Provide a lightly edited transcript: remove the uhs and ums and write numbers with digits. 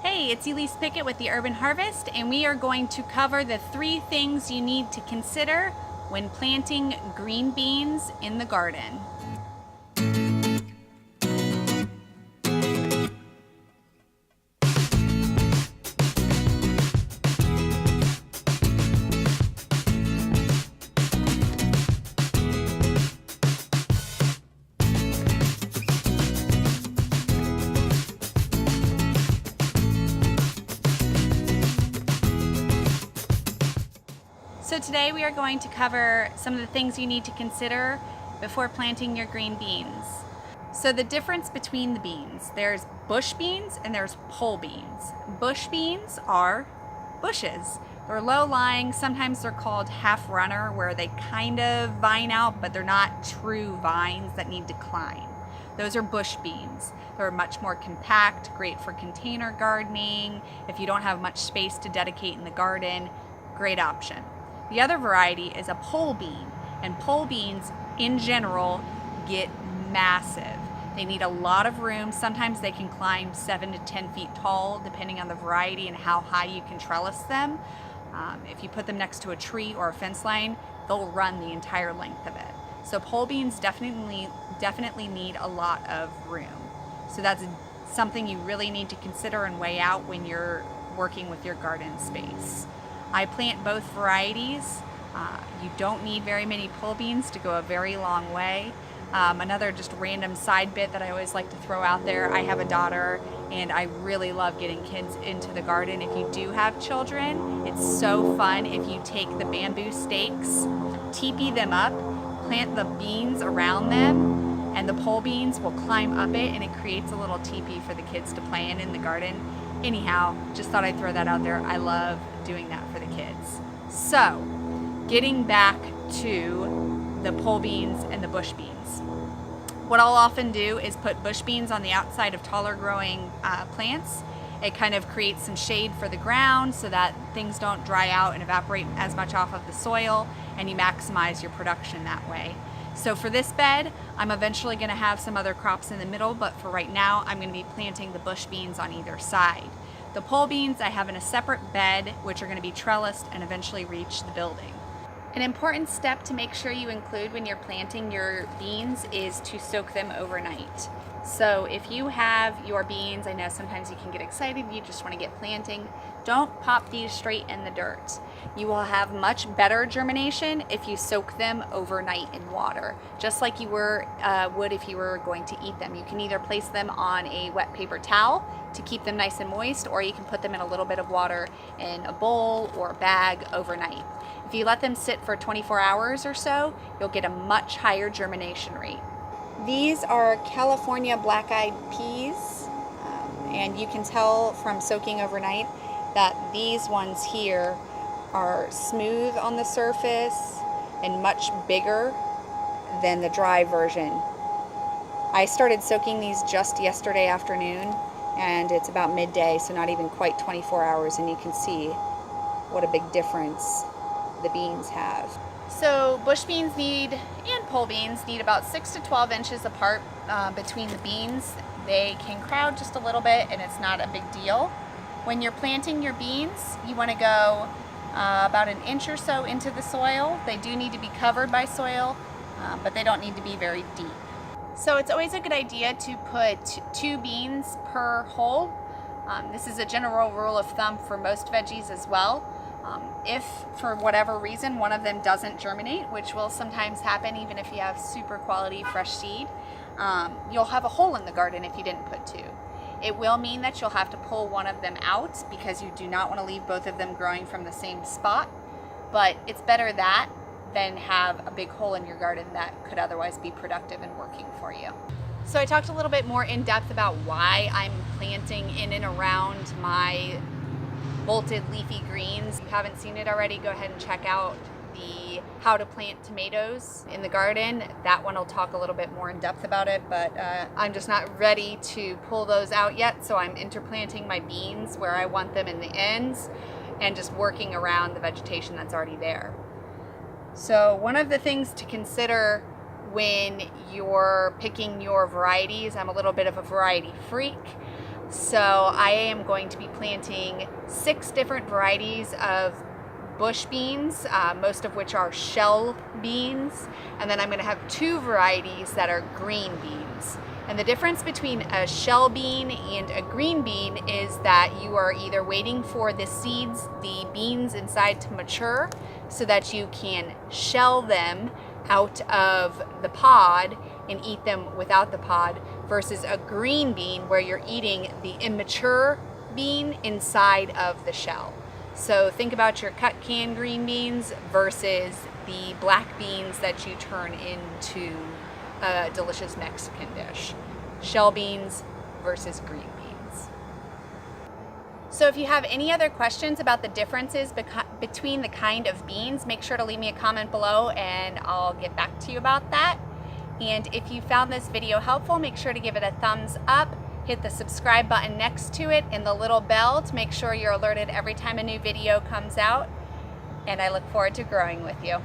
Hey, it's Elise Pickett with the Urban Harvest, and we are going to cover the 3 things you need to consider when planting green beans in the garden. So today we are going to cover some of the things you need to consider before planting your green beans. So the difference between the beans, there's bush beans and there's pole beans. Bush beans are bushes. They're low-lying, sometimes they're called half runner, where they kind of vine out, but they're not true vines that need to climb. Those are bush beans. They're much more compact, great for container gardening. If you don't have much space to dedicate in the garden, great option. The other variety is a pole bean, and pole beans in general get massive. They need a lot of room. Sometimes they can climb 7 to 10 feet tall depending on the variety and how high you can trellis them. If you put them next to a tree or a fence line, they'll run the entire length of it. So pole beans definitely need a lot of room. So that's something you really need to consider and weigh out when you're working with your garden space. I plant both varieties. You don't need very many pole beans to go a very long way. Another just random side bit that I always like to throw out there, I have a daughter and I really love getting kids into the garden. If you do have children, it's so fun if you take the bamboo stakes, teepee them up, plant the beans around them, and the pole beans will climb up it, and it creates a little teepee for the kids to play in the garden. Anyhow, just thought I'd throw that out there. I love doing that for the kids. So, getting back to the pole beans and the bush beans. What I'll often do is put bush beans on the outside of taller growing plants. It kind of creates some shade for the ground so that things don't dry out and evaporate as much off of the soil, and you maximize your production that way. So for this bed, I'm eventually going to have some other crops in the middle, but for right now, I'm going to be planting the bush beans on either side. The pole beans I have in a separate bed, which are going to be trellised and eventually reach the building. An important step to make sure you include when you're planting your beans is to soak them overnight. So if you have your beans, I know sometimes you can get excited, you just want to get planting, don't pop these straight in the dirt. You will have much better germination if you soak them overnight in water, just like you would if you were going to eat them. You can either place them on a wet paper towel to keep them nice and moist, or you can put them in a little bit of water in a bowl or a bag overnight. If you let them sit for 24 hours or so, you'll get a much higher germination rate. These are California black-eyed peas, and you can tell from soaking overnight that these ones here are smooth on the surface and much bigger than the dry version. I started soaking these just yesterday afternoon, and it's about midday, so not even quite 24 hours, and you can see what a big difference the beans have. So bush beans and pole beans need about 6 to 12 inches apart between the beans. They can crowd just a little bit and it's not a big deal. When you're planting your beans, you want to go about an inch or so into the soil. They do need to be covered by soil, but they don't need to be very deep. So it's always a good idea to put 2 beans per hole. This is a general rule of thumb for most veggies as well. If for whatever reason one of them doesn't germinate, which will sometimes happen even if you have super quality fresh seed, you'll have a hole in the garden if you didn't put 2. It will mean that you'll have to pull one of them out because you do not want to leave both of them growing from the same spot, but it's better that than have a big hole in your garden that could otherwise be productive and working for you. So I talked a little bit more in depth about why I'm planting in and around my bolted leafy greens. If you haven't seen it already, go ahead and check out the how to plant tomatoes in the garden. That one will talk a little bit more in depth about it, but I'm just not ready to pull those out yet, so I'm interplanting my beans where I want them in the ends and just working around the vegetation that's already there. So one of the things to consider when you're picking your varieties, I'm a little bit of a variety freak. So I am going to be planting 6 different varieties of bush beans, most of which are shell beans, and then I'm going to have 2 varieties that are green beans. And the difference between a shell bean and a green bean is that you are either waiting for the seeds, the beans inside, to mature so that you can shell them out of the pod and eat them without the pod, versus a green bean where you're eating the immature bean inside of the shell. So think about your cut canned green beans versus the black beans that you turn into a delicious Mexican dish. Shell beans versus green beans. So if you have any other questions about the differences between the kind of beans, make sure to leave me a comment below and I'll get back to you about that. And if you found this video helpful, make sure to give it a thumbs up. Hit the subscribe button next to it and the little bell to make sure you're alerted every time a new video comes out. And I look forward to growing with you.